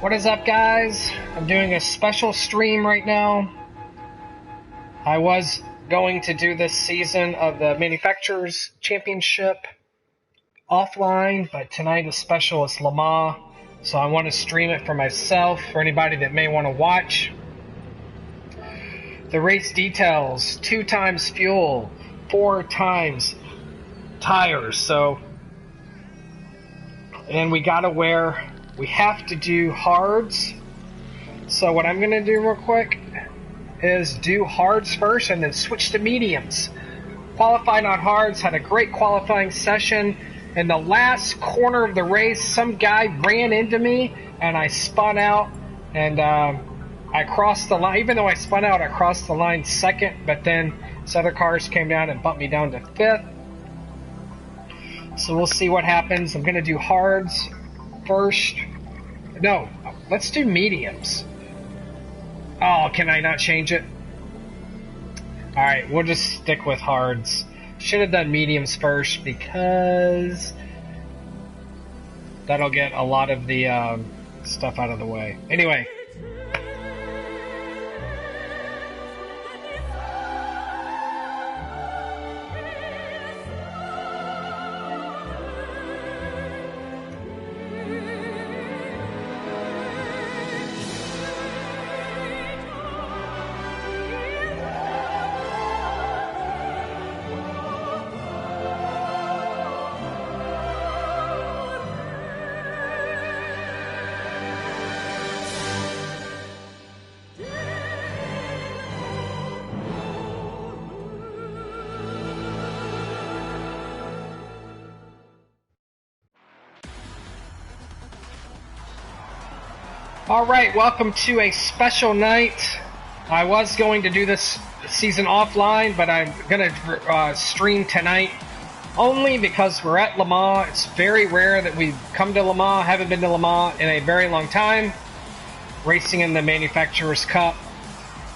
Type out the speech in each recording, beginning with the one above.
What is up, guys? I'm doing a special stream right now. I was going to do this season of the Manufacturers Championship offline, but tonight is special. It's Le Mans, so I want to stream it for myself, for anybody that may want to watch. The race details: 2 times fuel, 4 times tires, and we have to do hards. So what I'm going to do real quick is do hards first and then switch to mediums. Qualified on hards, had a great qualifying session. In the last corner of the race, some guy ran into me and I spun out, and I crossed the line. Even though I spun out, I crossed the line second, but then some other cars came down and bumped me down to 5th. So we'll see what happens. I'm going to do hards first. No, let's do mediums. Oh, can I not change it? Alright, we'll just stick with hards. Should have done mediums first because that'll get a lot of the stuff out of the way. Anyway. Alright, welcome to a special night. I was going to do this season offline, but I'm going to stream tonight only because we're at Le Mans. It's very rare that we come to Le Mans. Haven't been to Le Mans in a very long time. Racing in the Manufacturers Cup.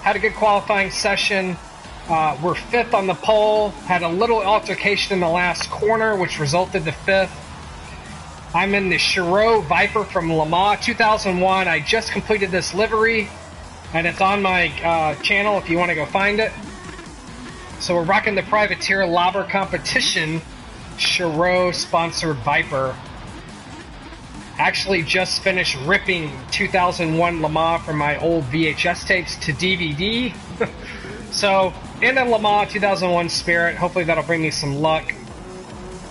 Had a good qualifying session. We're 5th on the pole. Had a little altercation in the last corner, which resulted to 5th. I'm in the Viper from Le Mans 2001. I just completed this livery, and it's on my channel if you want to go find it. So we're rocking the Privateer Labre Competition sponsored Viper. Actually just finished ripping 2001 Le Mans from my old VHS tapes to DVD. So in the Le Mans 2001 spirit, hopefully that'll bring me some luck.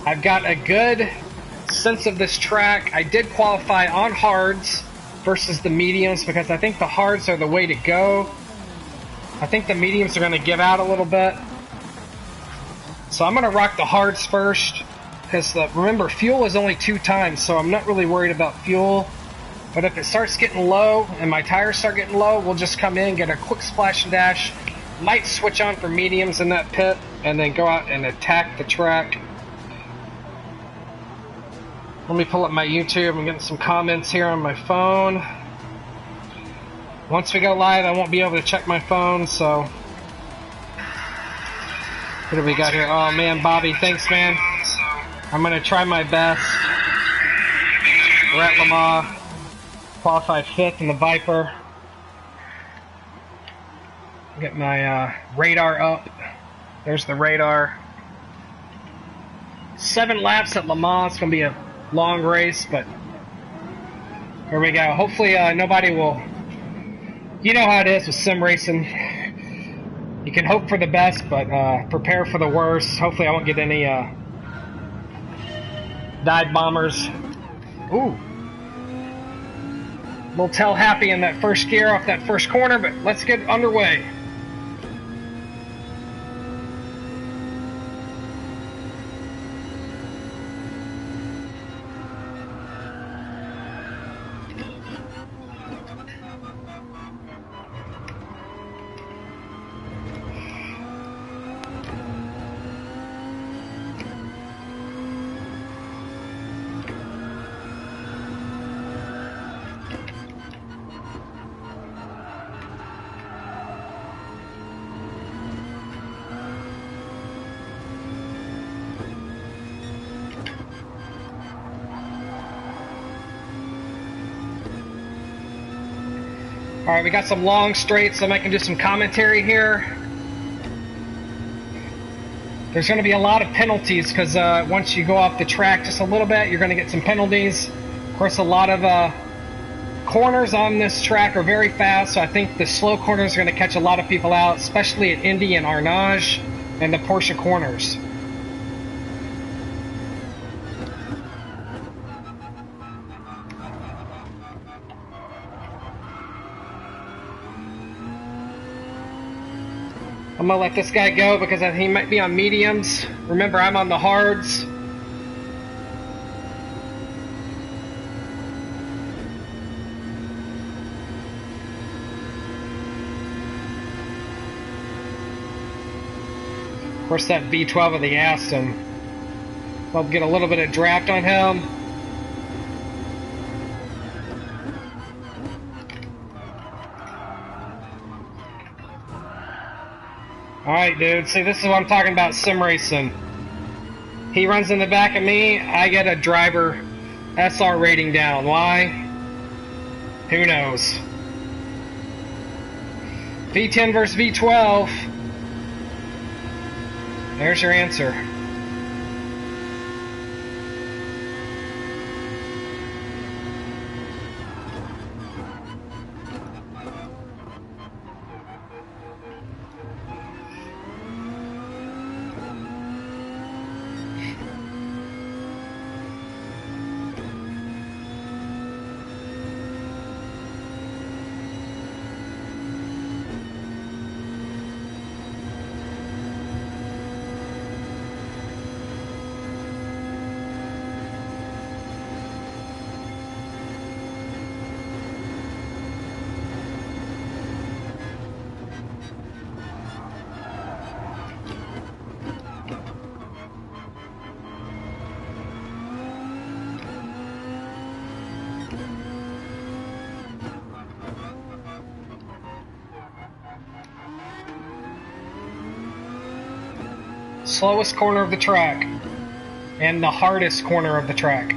I've got a good sense of this track. I did qualify on hards versus the mediums because I think the hards are the way to go. I think the mediums are going to give out a little bit. So I'm going to rock the hards first because remember, fuel is only 2 times, so I'm not really worried about fuel. But if it starts getting low and my tires start getting low, we'll just come in, get a quick splash and dash. Might switch on for mediums in that pit and then go out and attack the track. Let me pull up my YouTube. I'm getting some comments here on my phone. Once we go live, I won't be able to check my phone, so. What do we got here? Oh man, Bobby, thanks man. I'm gonna try my best. We're at Le Mans. Qualified 5th in the Viper. Get my radar up. There's the radar. 7 laps at Le Mans. It's gonna be a long race, but here we go. Hopefully nobody will. You know how it is with sim racing. You can hope for the best, but prepare for the worst. Hopefully I won't get any dive bombers. Ooh. Little tail happy in that first gear off that first corner, but let's get underway. Alright, we got some long straights, so I can do some commentary here. There's going to be a lot of penalties because once you go off the track just a little bit, you're going to get some penalties. Of course, a lot of corners on this track are very fast, so I think the slow corners are going to catch a lot of people out, especially at Indy and Arnage and the Porsche corners. I'm going to let this guy go because he might be on mediums. Remember, I'm on the hards. Of course, that V12 of the Aston. I'll get a little bit of draft on him. Alright, dude. See, this is what I'm talking about, sim racing. He runs in the back of me, I get a driver SR rating down. Why? Who knows? V10 versus V12. There's your answer. Slowest corner of the track and the hardest corner of the track.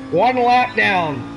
One lap down.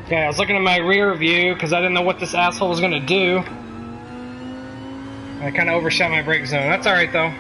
Okay, I was looking at my rear view because I didn't know what this asshole was going to do. I kind of overshot my brake zone. That's alright though.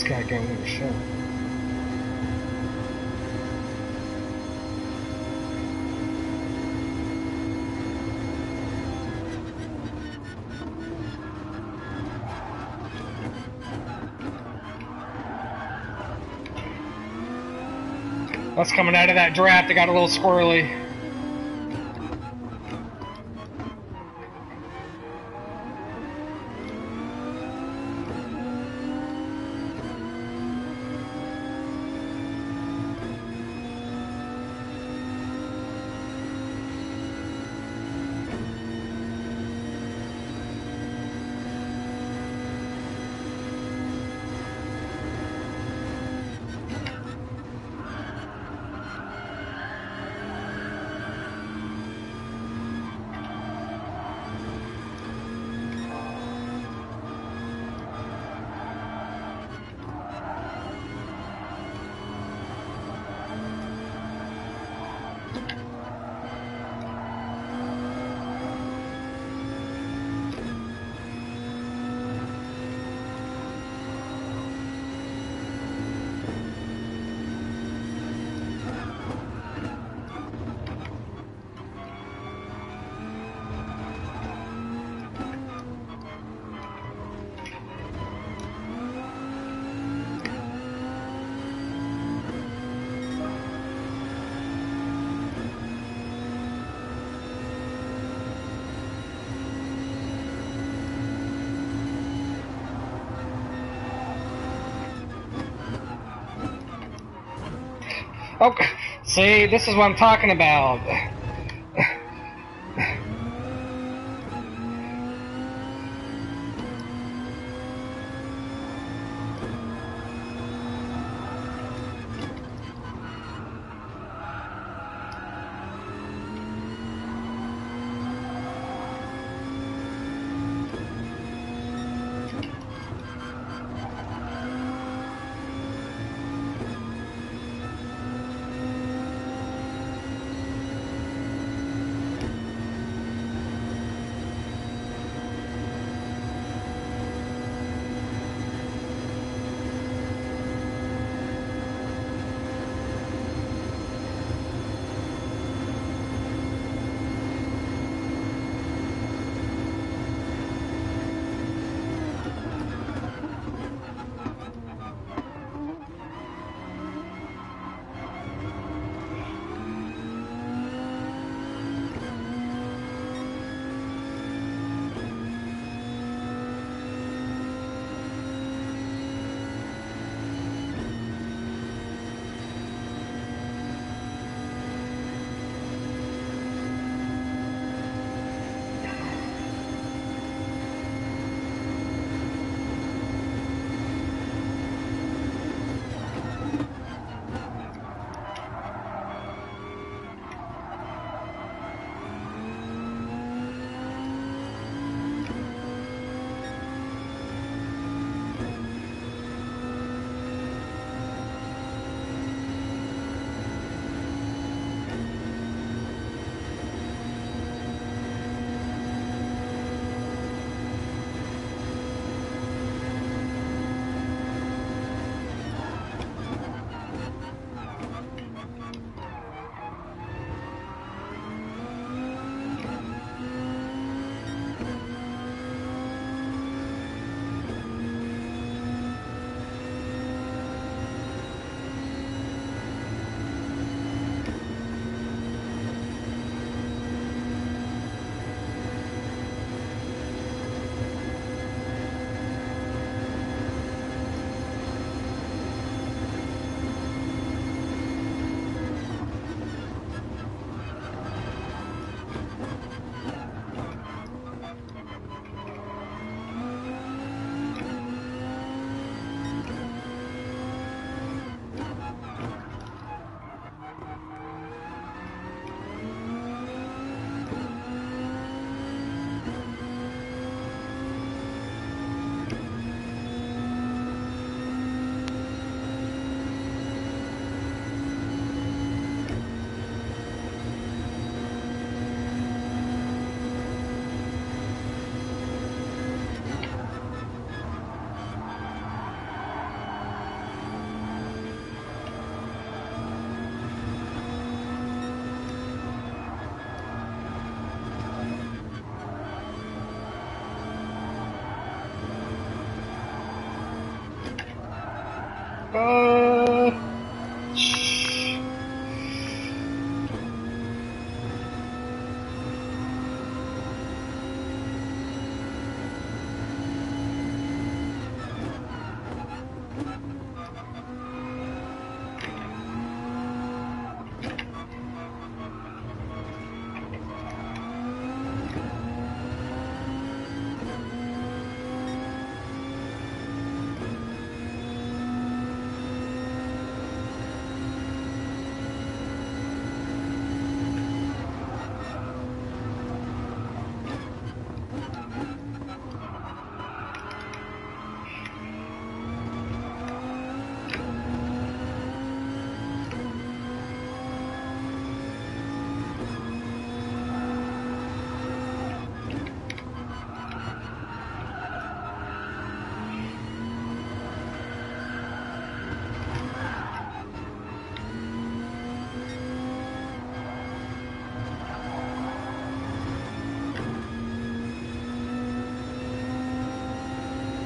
this guy going in the show? That's coming out of that draft. It got a little squirrely. Oh, see, this is what I'm talking about.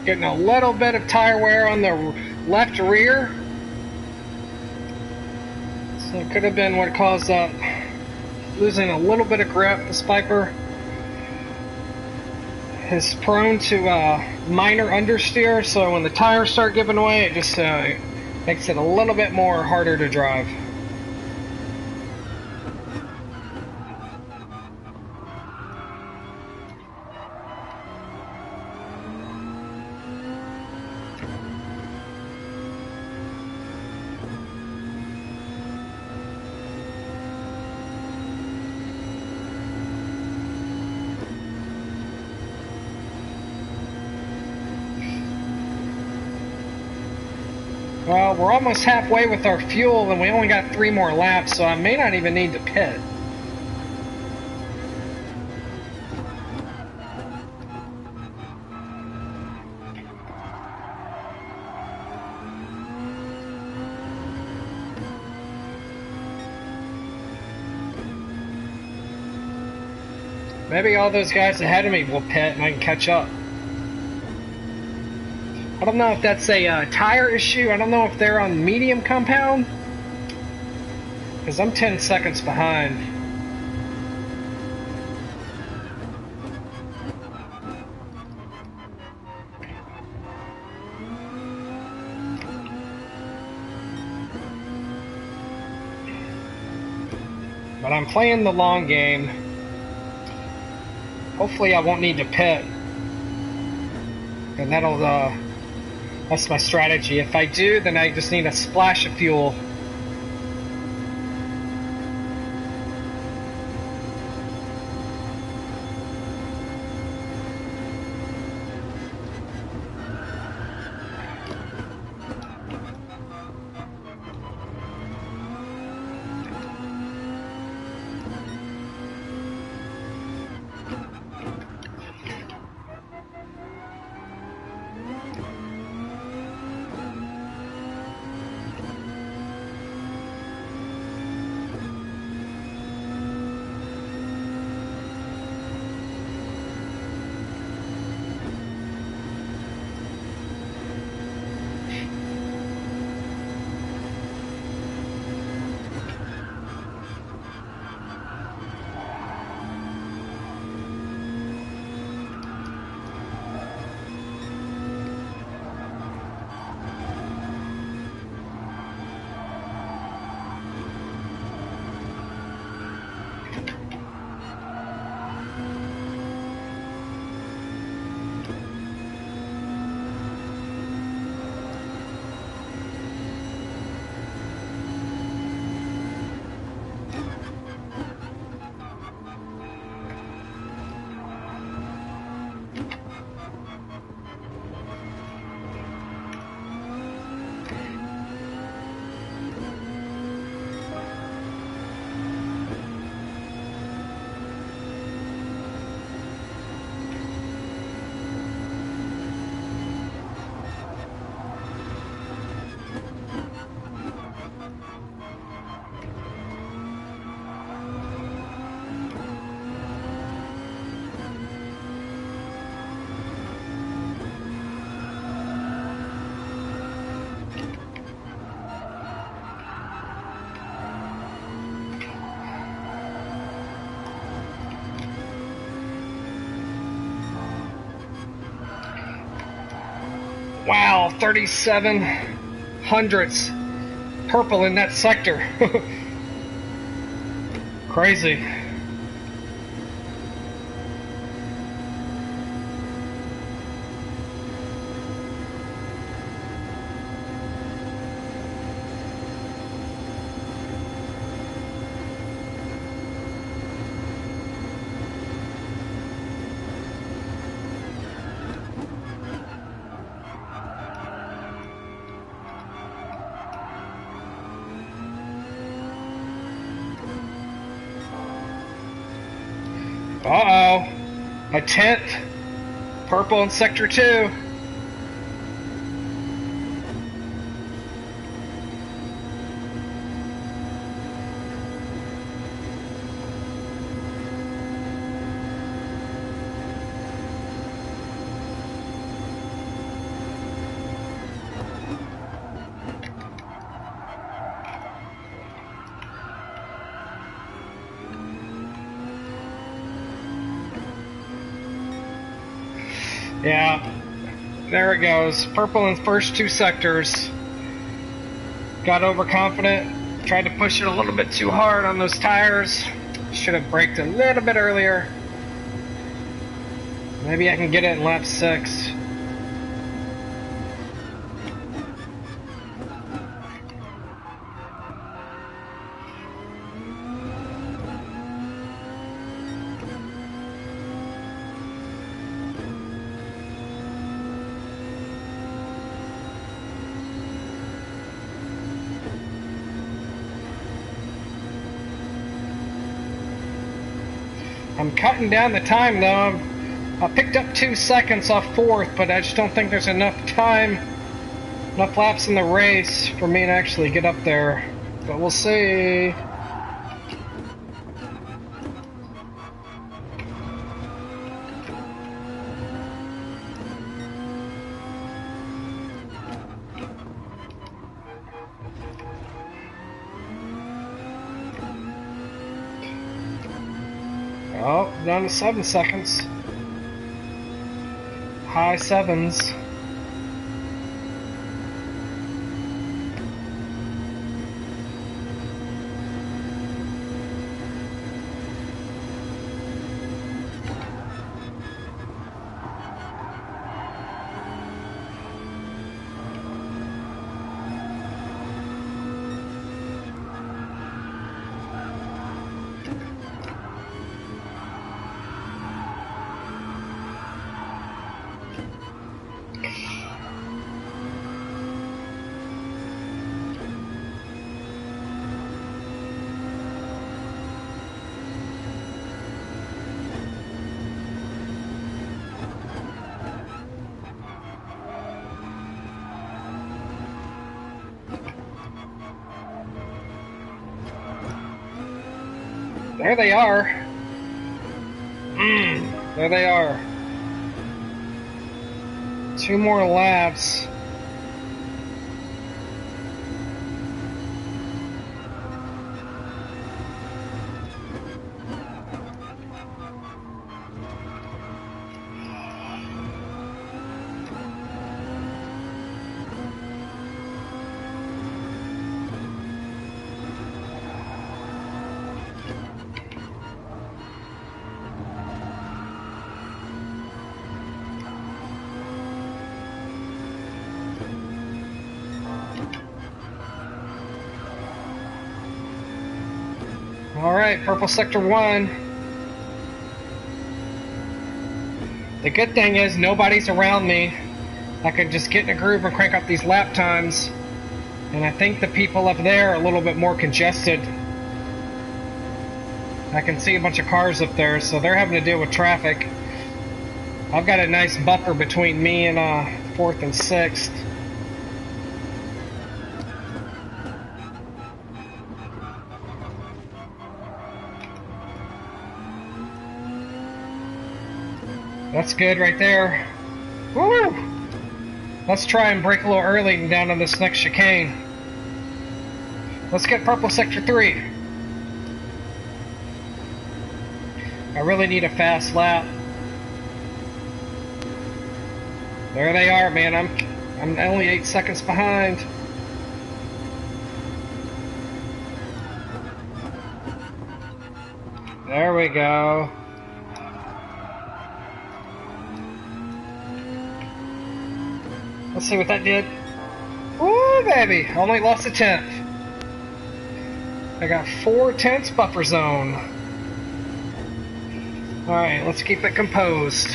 Getting a little bit of tire wear on the left rear. So it could have been what caused that. Losing a little bit of grip. This Viper is prone to minor understeer, so when the tires start giving way, it just makes it a little bit more harder to drive. Well, we're almost halfway with our fuel, and we only got 3 more laps, so I may not even need to pit. Maybe all those guys ahead of me will pit and I can catch up. I don't know if that's a tire issue. I don't know if they're on medium compound, because I'm 10 seconds behind. But I'm playing the long game. Hopefully I won't need to pit. And that'll that's my strategy. If I do, then I just need a splash of fuel. Wow, 37 hundredths purple in that sector. Crazy. Uh-oh. A 10th. Purple in Sector 2. Yeah, there it goes. Purple in first two sectors. Got overconfident. Tried to push it a little bit too hard on those tires. Should have braked a little bit earlier. Maybe I can get it in lap 6. I'm cutting down the time though. I picked up 2 seconds off 4th, but I just don't think there's enough time, enough laps in the race for me to actually get up there. But we'll see. Oh, down to 7 seconds. High 7s. There they are. There they are. 2 more laps. Alright, purple sector 1. The good thing is nobody's around me. I can just get in a groove and crank up these lap times. And I think the people up there are a little bit more congested. I can see a bunch of cars up there, so they're having to deal with traffic. I've got a nice buffer between me and 4th and 6th. That's good right there. Woo! Let's try and brake a little early and down on this next chicane. Let's get purple sector 3. I really need a fast lap. There they are, man. I'm only 8 seconds behind. There we go. Let's see what that did. Woo, baby! Only lost a 10th. I got 4 tenths buffer zone. Alright, let's keep it composed.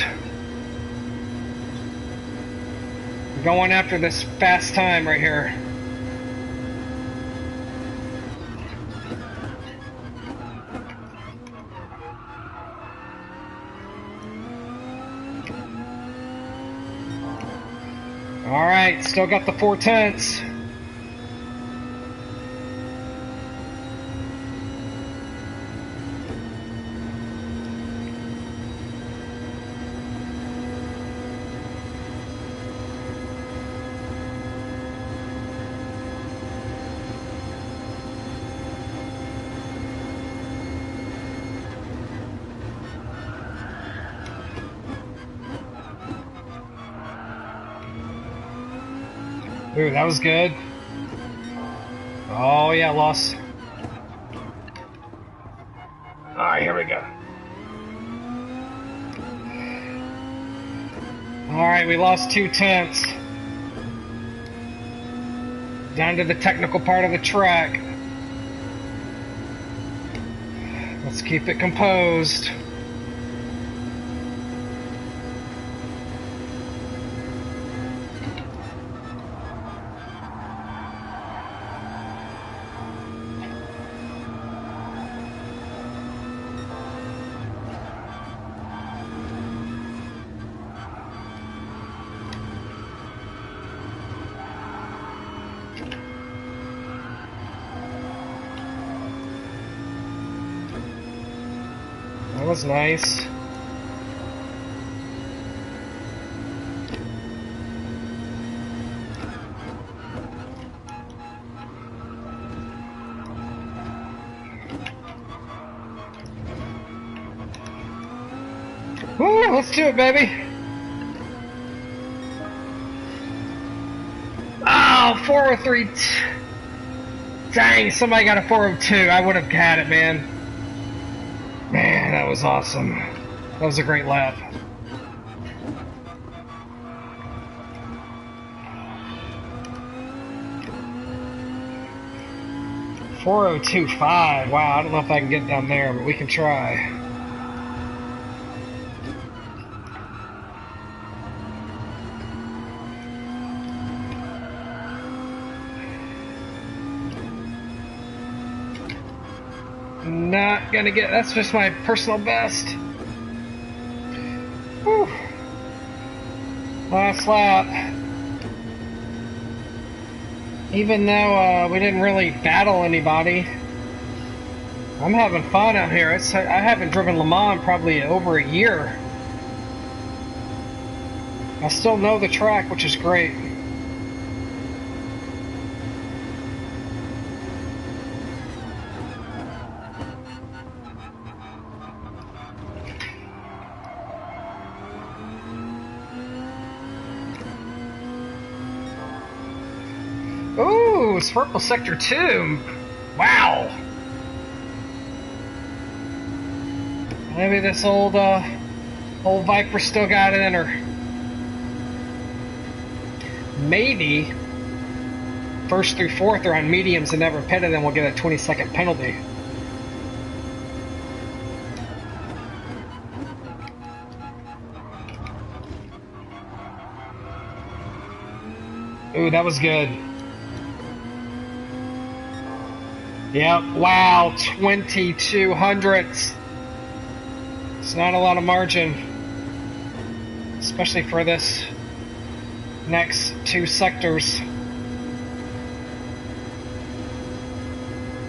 I'm going after this fast time right here. Alright, still got the 4 tenths. Ooh, that was good. Oh yeah, lost. Alright, here we go. Alright, we lost 2/10. Down to the technical part of the track. Let's keep it composed. That was nice. Woo, let's do it, baby. Oh, 403. Dang, somebody got a 402. I would have had it, man. Man, that was awesome. That was a great lap. .4025. Wow, I don't know if I can get down there, but we can try. Not gonna get, that's just my personal best. Whew. Last lap. Even though we didn't really battle anybody, I'm having fun out here. I haven't driven Le Mans in probably over a year. I still know the track, which is great. Ooh, it's purple sector 2. Wow. Maybe this old Viper still got it in her. Maybe first through fourth are on mediums and never pitted, and we'll get a 20-second penalty. Ooh, that was good. Yep, wow, 22 hundredths. It's not a lot of margin, especially for this next 2 sectors.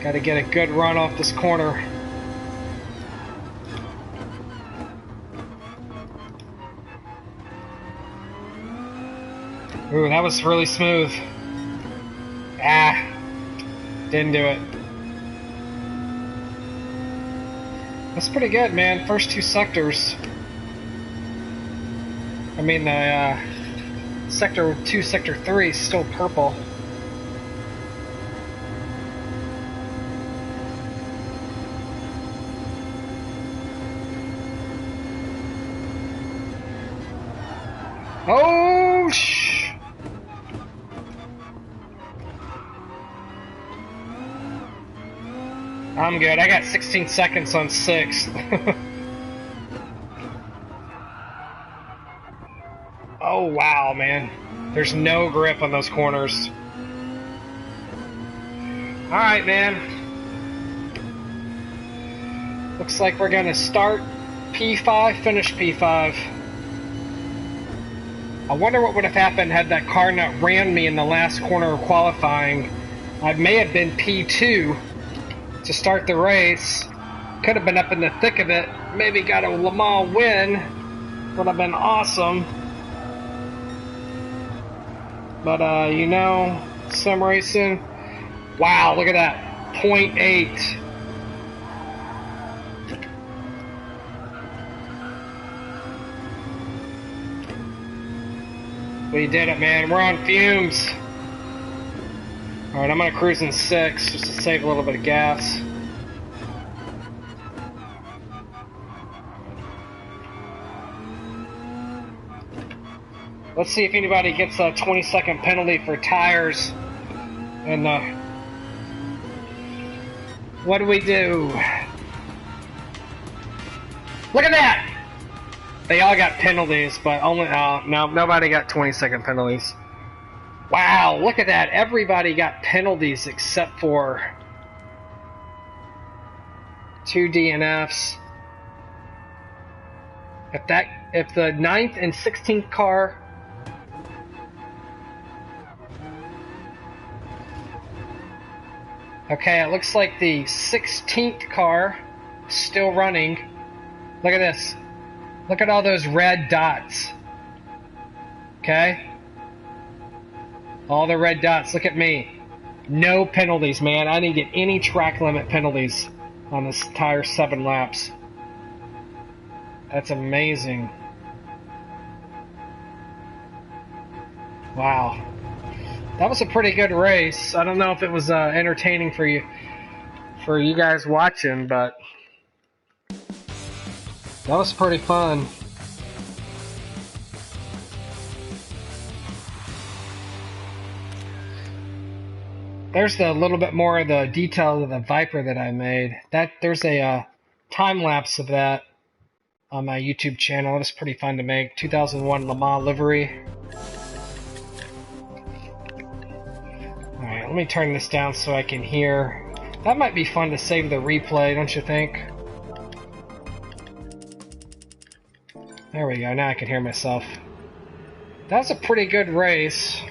Got to get a good run off this corner. Ooh, that was really smooth. Ah, didn't do it. That's pretty good, man. First 2 sectors. I mean, sector 2, sector 3 is still purple. Oh, I'm good. I got 16 seconds on 6th. Oh, wow, man. There's no grip on those corners. Alright, man. Looks like we're going to start P5, finish P5. I wonder what would have happened had that car not ran me in the last corner of qualifying. I may have been P2 to start the race. Could have been up in the thick of it. Maybe got a Le Mans win. Would have been awesome. But, you know, sim racing. Wow, look at that. 0.8. We did it, man. We're on fumes. Alright, I'm gonna cruise in 6 just to save a little bit of gas. Let's see if anybody gets a 20-second penalty for tires. And what do we do? Look at that! They all got penalties, but only no, nobody got 20-second penalties. Wow, look at that! Everybody got penalties except for 2 DNFs. If the 9th and 16th car. Okay, it looks like the 16th car is still running. Look at this. Look at all those red dots. Okay? All the red dots. Look at me. No penalties, man. I didn't get any track limit penalties on this entire 7 laps. That's amazing. Wow. That was a pretty good race. I don't know if it was entertaining for you guys watching, but that was pretty fun. There's a little bit more of the detail of the Viper that I made. There's a time lapse of that on my YouTube channel. It was pretty fun to make. 2001 Le Mans livery. Alright, let me turn this down so I can hear. That might be fun to save the replay, don't you think? There we go, now I can hear myself. That was a pretty good race.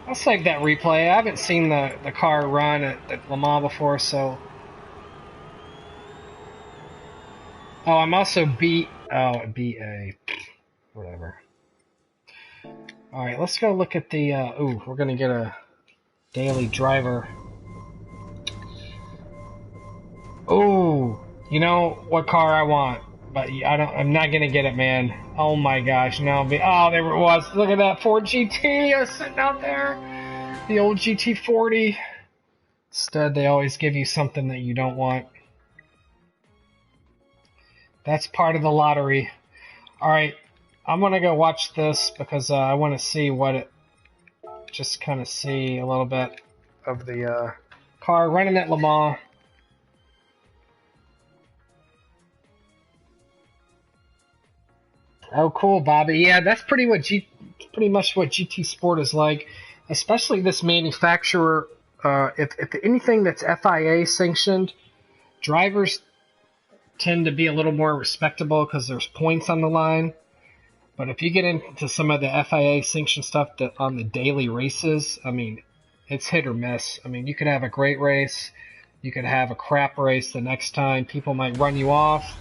I'll save that replay. I haven't seen the car run at Le Mans before, so... Oh, I'm also BA. Whatever. Alright, let's go look at the... ooh, we're going to get a daily driver. Ooh, you know what car I want, but I'm not going to get it, man. Oh my gosh, no. Oh, there it was. Look at that Ford GT. I was sitting out there. The old GT40. Instead, they always give you something that you don't want. That's part of the lottery. Alright, I'm going to go watch this because I want to see what it... Just kind of see a little bit of the car running at Le Mans. Oh, cool, Bobby. Yeah, that's pretty much what GT Sport is like, especially this manufacturer. If anything that's FIA sanctioned, drivers tend to be a little more respectable because there's points on the line. But if you get into some of the FIA sanctioned stuff on the daily races, I mean, it's hit or miss. I mean, you could have a great race, you could have a crap race the next time. People might run you off.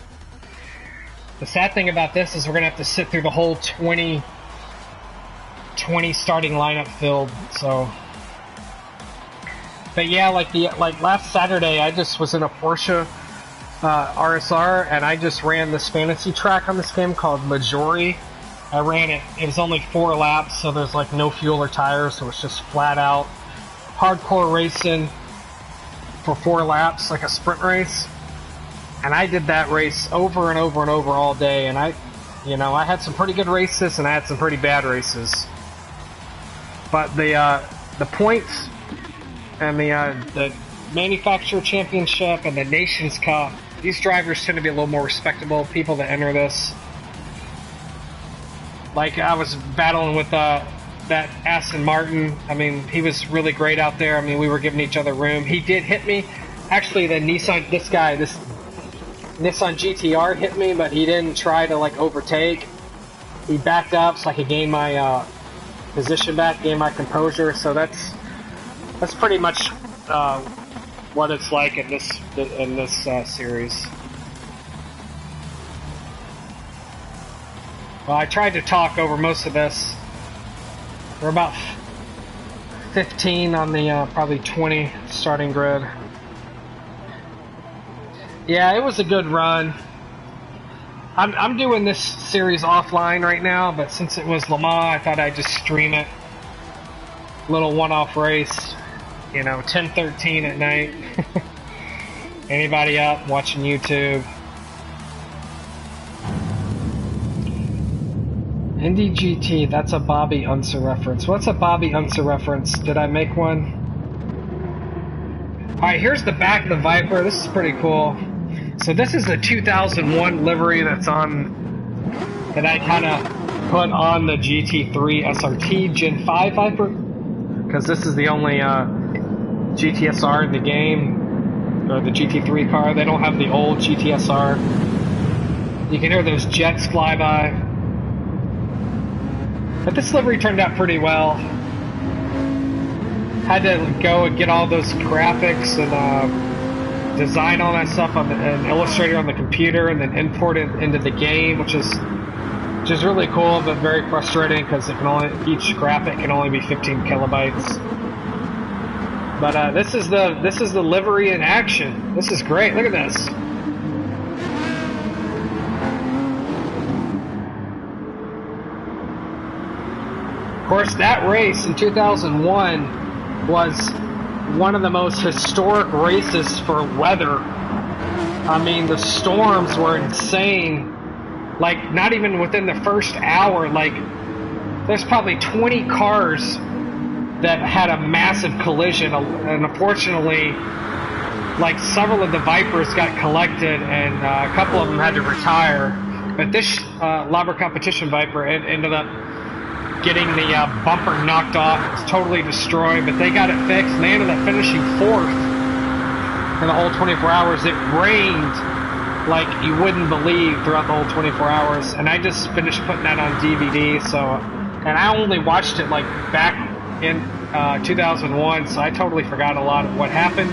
The sad thing about this is we're going to have to sit through the whole 20 starting lineup field. So, but yeah, like last Saturday, I just was in a Porsche RSR, and I just ran this fantasy track on this game called Majori. I ran it. It was only 4 laps, so there's like no fuel or tires, so it's just flat out hardcore racing for 4 laps, like a sprint race. And I did that race over and over and over all day, and I had some pretty good races and I had some pretty bad races. But the points and the manufacturer championship and the Nations Cup, these drivers tend to be a little more respectable. People that enter this, like I was battling with that Aston Martin. I mean, he was really great out there. I mean, we were giving each other room. He did hit me. Actually, the Nissan GT-R hit me, but he didn't try to like overtake. He backed up so I could gain my position back, gain my composure. So that's pretty much what it's like in this series. Well, I tried to talk over most of this. We're about 15 on the probably 20 starting grid. Yeah, it was a good run. I'm doing this series offline right now, but since it was Le Mans, I thought I'd just stream it. little one-off race, you know, 10:13 at night. Anybody up watching YouTube? Indy GT, that's a Bobby Unser reference. What's a Bobby Unser reference? Did I make one? Alright, here's the back of the Viper. This is pretty cool. So this is the 2001 livery that I kind of put on the GT3 SRT Gen 5 Viper. Because this is the only GTS-R in the game. Or the GT3 car. They don't have the old GTS-R. You can hear those jets fly by. But this livery turned out pretty well. Had to go and get all those graphics and design all that stuff on an Illustrator on the computer, and then import it into the game, which is really cool, but very frustrating because each graphic can only be 15 kilobytes. But this is the livery in action. This is great. Look at this. Of course, that race in 2001 was one of the most historic races for weather. I mean, the storms were insane. Like, not even within the first hour, like, there's probably 20 cars that had a massive collision, and unfortunately, like, several of the Vipers got collected, and a couple of them had to retire. But this Labre Competition Viper ended up getting the bumper knocked off. It was totally destroyed, but they got it fixed, and they ended up finishing 4th for the whole 24 hours. It rained like you wouldn't believe throughout the whole 24 hours, and I just finished putting that on DVD, and I only watched it like back in 2001, so I totally forgot a lot of what happened.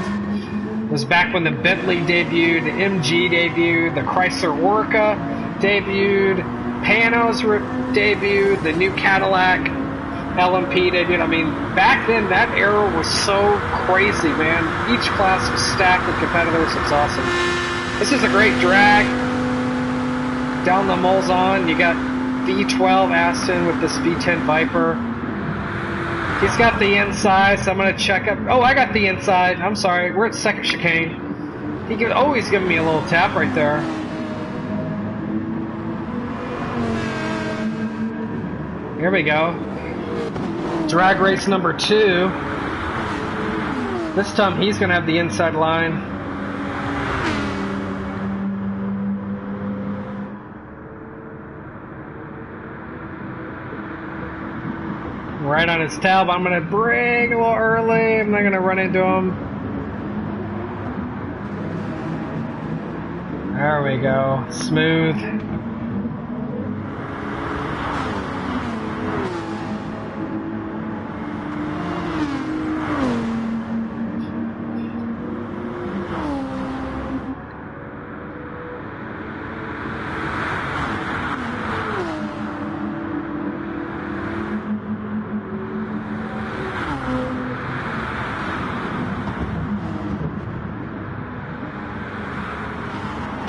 It was back when the Bentley debuted, the MG debuted, the Chrysler Orca debuted, Panos debuted, the new Cadillac LMP debuted. I mean, back then, that era was so crazy, man. Each class was stacked with competitors. It's awesome. This is a great drag. Down the Mulsanne, you got V12 Aston with this V10 Viper. He's got the inside, so I'm going to check up. Oh, I got the inside. I'm sorry. We're at second chicane. He's giving me a little tap right there. Here we go. Drag race number 2. This time he's going to have the inside line. Right on his tail, but I'm going to brake a little early. I'm not going to run into him. There we go. Smooth.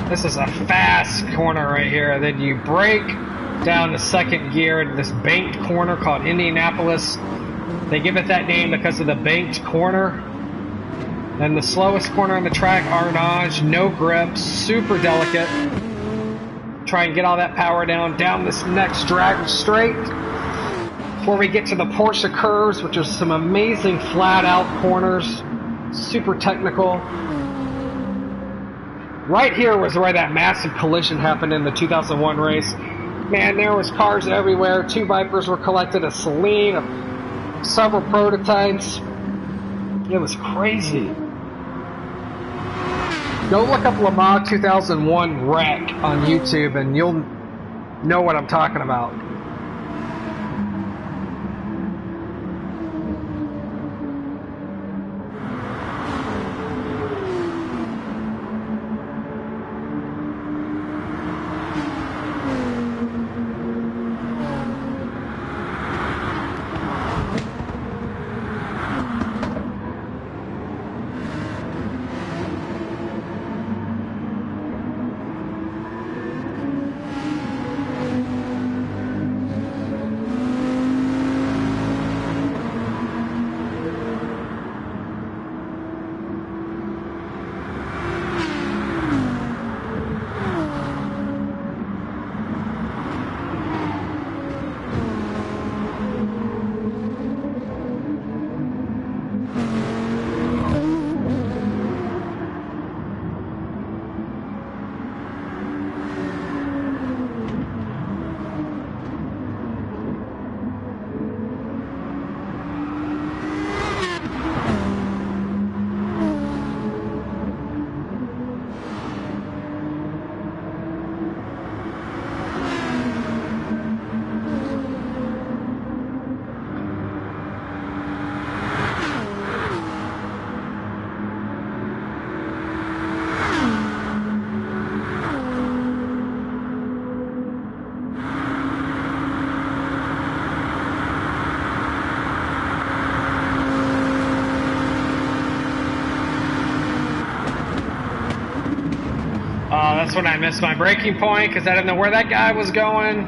This is a fast corner right here. Then you brake down the second gear into this banked corner called Indianapolis. They give it that name because of the banked corner. And the slowest corner on the track, Arnage, no grip, super delicate. Try and get all that power down this next drag straight. Before we get to the Porsche curves, which are some amazing flat out corners, super technical. Right here was where that massive collision happened in the 2001 race. Man, there was cars everywhere. 2 Vipers were collected, a Celine, several prototypes. It was crazy. Go look up Le Mans 2001 wreck on YouTube and you'll know what I'm talking about. That's when I missed my braking point because I didn't know where that guy was going.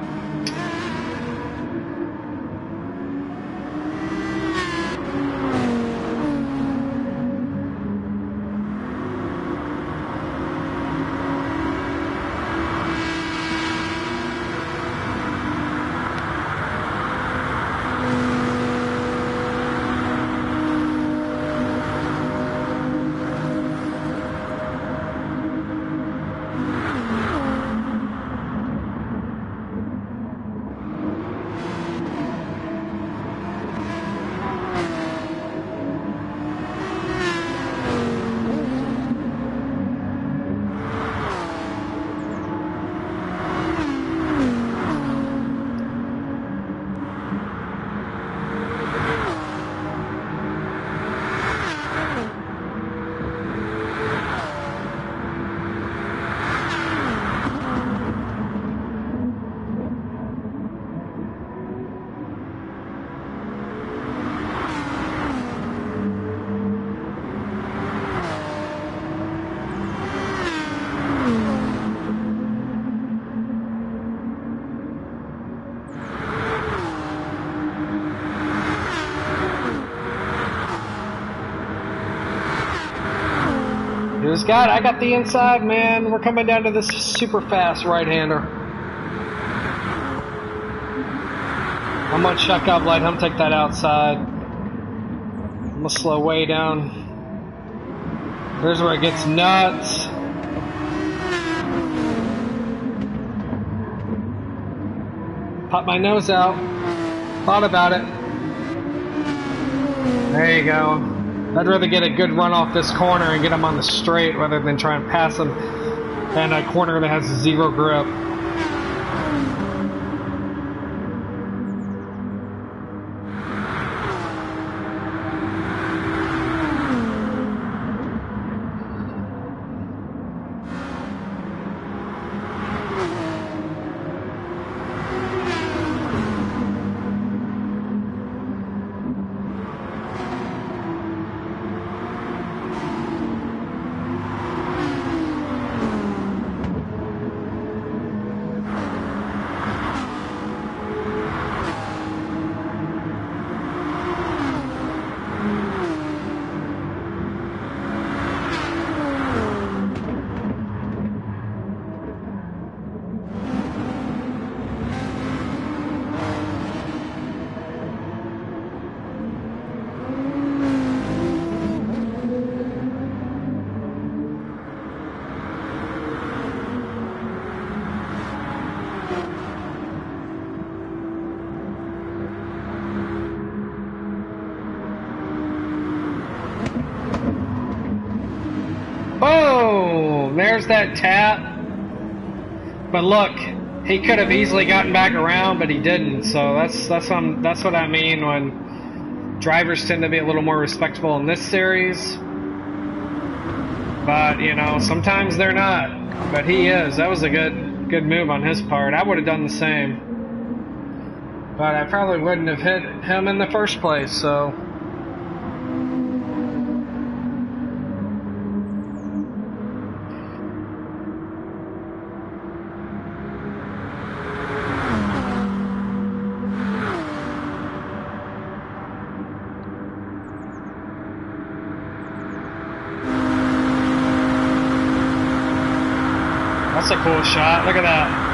I got the inside, man. We're coming down to this super fast right-hander. I'm gonna check up, let him take that outside. I'm gonna slow way down. Here's where it gets nuts. Pop my nose out. Thought about it. There you go. I'd rather get a good run off this corner and get him on the straight rather than try and pass him in a corner that has zero grip. There's that tap. But look, he could have easily gotten back around, but he didn't. So that's what I mean when drivers tend to be a little more respectful in this series. But you know, sometimes they're not. But he is. That was a good move on his part. I would have done the same. But I probably wouldn't have hit him in the first place. So. That's a cool shot. Look at that.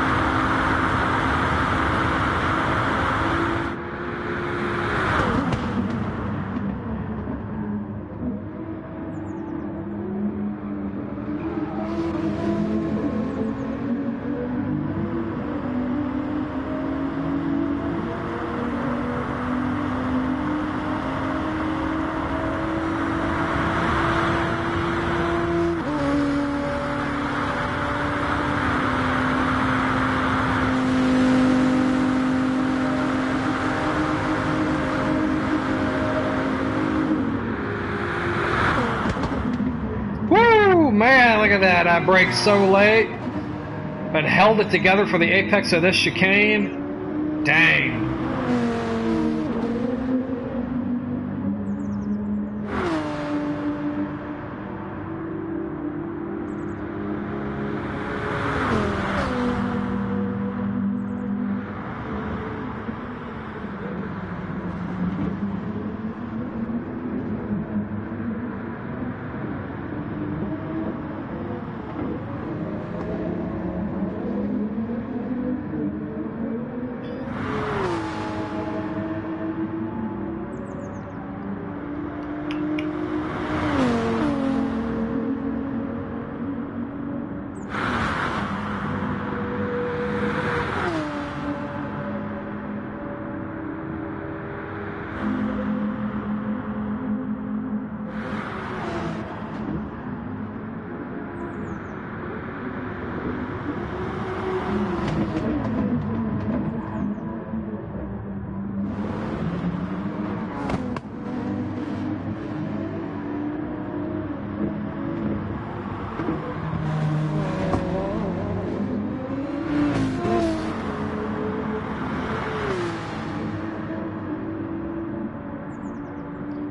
Man, look at that. I braked so late, but held it together for the apex of this chicane. Dang.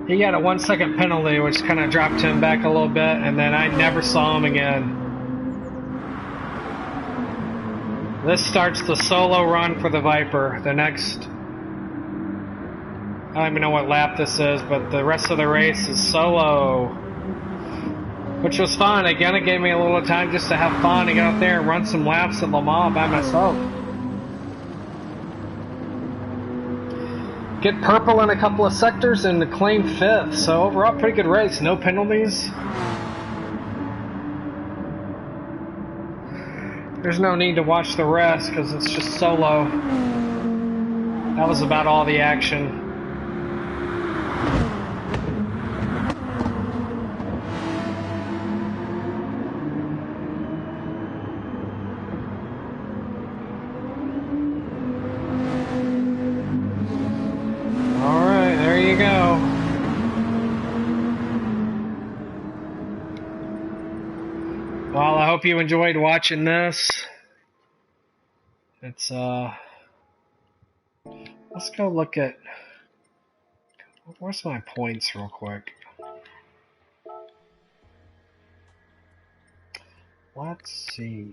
He got a 1-second penalty, which kind of dropped him back a little bit, and then I never saw him again. This starts the solo run for the Viper. The next, I don't even know what lap this is, but the rest of the race is solo, which was fun. Again, it gave me a little time just to have fun and get out there and run some laps at Le Mans by myself. Get purple in a couple of sectors and claim 5th. So overall, pretty good race. No penalties. There's no need to watch the rest because it's just solo. That was about all the action. Alright, there you go. Well, I hope you enjoyed watching this. It's, let's go look at, where's my points real quick? Let's see.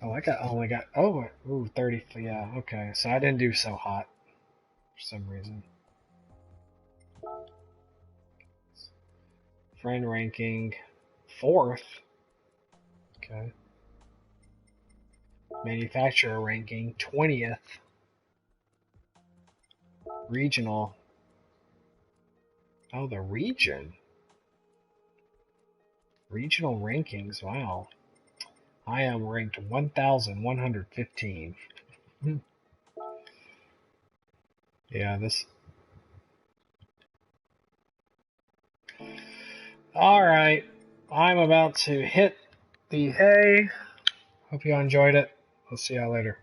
Oh, only got, ooh, 30, yeah, okay. So I didn't do so hot for some reason. Friend ranking, 4th. Okay. Manufacturer ranking, 20th. Regional. Oh, the region. Regional rankings, wow. I am ranked 1,115. Yeah, this. Alright, I'm about to hit the hay. Hope you enjoyed it. I'll see y'all later.